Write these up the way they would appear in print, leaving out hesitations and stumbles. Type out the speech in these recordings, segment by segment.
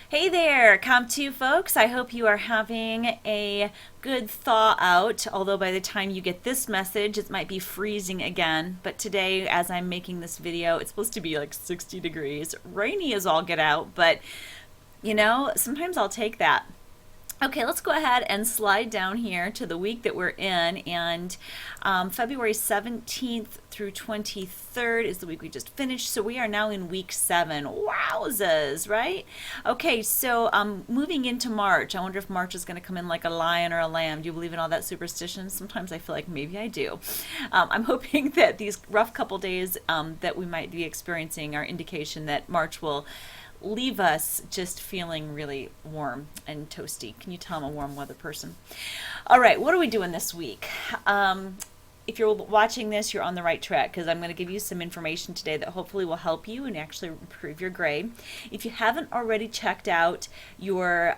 Hey there, Comp2 folks. I hope you are having a good thaw out, although by the time you get this message, it might be freezing again. But today, as I'm making this video, it's supposed to be like 60 degrees. Rainy as all get out, but sometimes I'll take that. Okay, let's go ahead and slide down here to the week that we're in, and February 17th through 23rd is the week we just finished, so we are now in week 7. Wowzas, right? Okay, so moving into March, I wonder if March is going to come in like a lion or a lamb. Do you believe in all that superstition? Sometimes I feel like maybe I do. I'm hoping that these rough couple days that we might be experiencing are indication that March will leave us just feeling really warm and toasty. Can you tell I'm a warm weather person? All right, what are we doing this week? If you're watching this, you're on the right track because I'm going to give you some information today that hopefully will help you and actually improve your grade. If you haven't already checked out your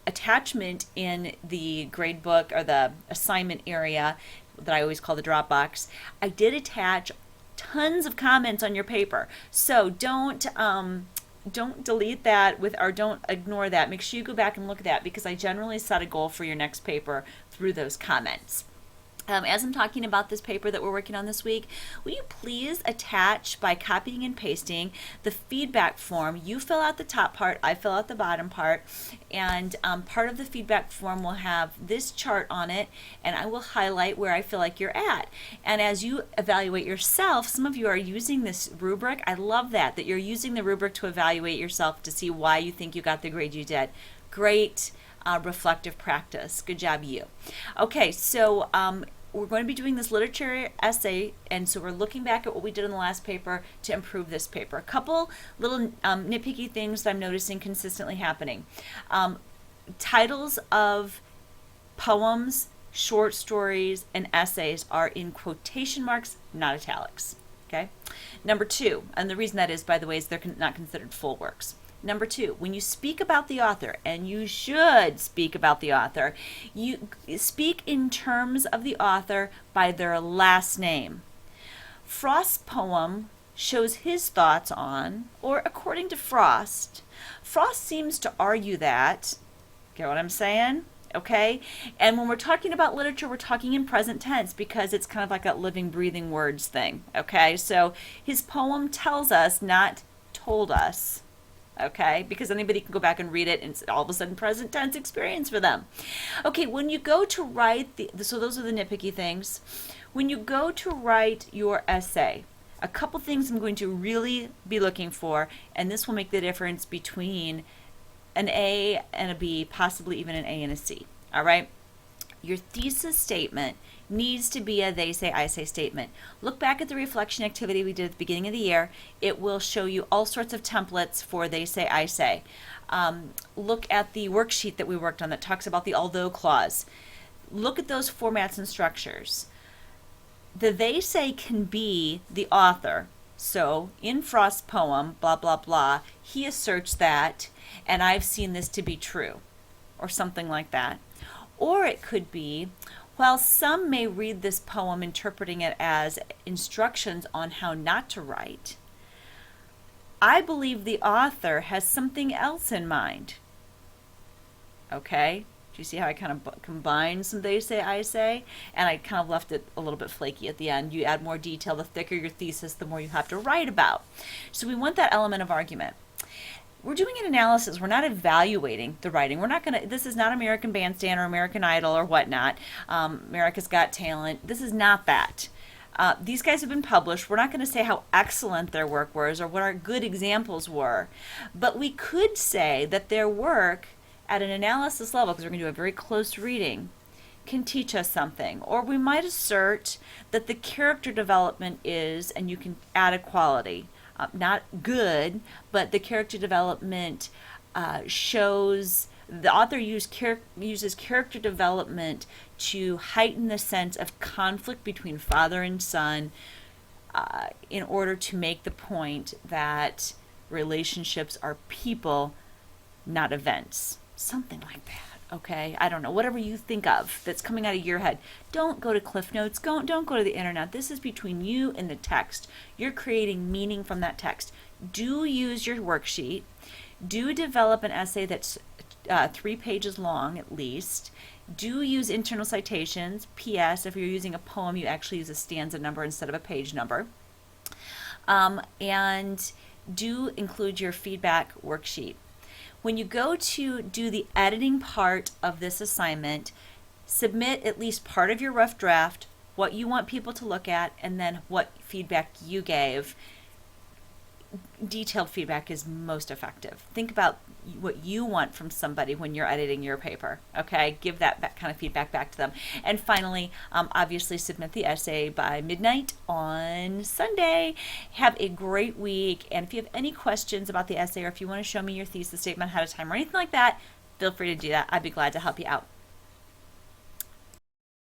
attachment in the grade book or the assignment area that I always call the Dropbox, I did attach tons of comments on your paper. So don't delete that or don't ignore that. Make sure you go back and look at that because I generally set a goal for your next paper through those comments. As I'm talking about this paper that we're working on this week, will you please attach by copying and pasting the feedback form? You fill out the top part, I fill out the bottom part, and part of the feedback form will have this chart on it, and I will highlight where I feel like you're at. And as you evaluate yourself, some of you are using this rubric. I love that you're using the rubric to evaluate yourself to see why you think you got the grade you did. Great. Reflective practice. Good job, you. Okay, so we're going to be doing this literature essay, and so we're looking back at what we did in the last paper to improve this paper. A couple little nitpicky things that I'm noticing consistently happening. Titles of poems, short stories, and essays are in quotation marks, not italics. Okay. Number 2, and the reason that is, by the way, is they're not considered full works. Number 2, when you speak about the author, and you should speak about the author, you speak in terms of the author by their last name. Frost's poem shows his thoughts on, or according to Frost, Frost seems to argue that, get what I'm saying? Okay? And when we're talking about literature, we're talking in present tense because it's kind of like that living, breathing words thing. Okay? So his poem tells us, not told us. Okay, because anybody can go back and read it and it's all of a sudden present tense experience for them. Okay, when you go to write so those are the nitpicky things. When you go to write your essay, a couple things I'm going to really be looking for, and this will make the difference between an A and a B, possibly even an A and a C. All right, your thesis statement needs to be a they say, I say statement. Look back at the reflection activity we did at the beginning of the year. It will show you all sorts of templates for they say, I say. Look at the worksheet that we worked on that talks about the although clause. Look at those formats and structures. The they say can be the author. So in Frost's poem, blah, blah, blah, he asserts that, and I've seen this to be true, or something like that. Or it could be, while some may read this poem interpreting it as instructions on how not to write, I believe the author has something else in mind. Okay? Do you see how I kind of combined some they say, I say? And I kind of left it a little bit flaky at the end. You add more detail, the thicker your thesis, the more you have to write about. So we want that element of argument. We're doing an analysis. We're not evaluating the writing. We're not going to, this is not American Bandstand or American Idol or whatnot. America's Got Talent. This is not that. These guys have been published. We're not going to say how excellent their work was or what our good examples were. But we could say that their work at an analysis level, because we're going to do a very close reading, can teach us something. Or we might assert that the character development is, and you can add a quality, not good, but the character development shows the author uses character development to heighten the sense of conflict between father and son in order to make the point that relationships are people, not events. Something like that. Okay, I don't know, whatever you think of that's coming out of your head. Don't go to Cliff Notes. Don't go to the internet. This is between you and the text. You're creating meaning from that text. Do use your worksheet. Do develop an essay that's 3 pages long at least. Do use internal citations. P.S. If you're using a poem, you actually use a stanza number instead of a page number. And do include your feedback worksheet. When you go to do the editing part of this assignment, submit at least part of your rough draft, what you want people to look at, and then what feedback you gave. Detailed feedback is most effective. Think about what you want from somebody when you're editing your paper. Okay, give that kind of feedback back to them. And finally, obviously submit the essay by midnight on Sunday. Have a great week. And if you have any questions about the essay, or if you want to show me your thesis statement ahead of time or anything like that, feel free to do that. I'd be glad to help you out.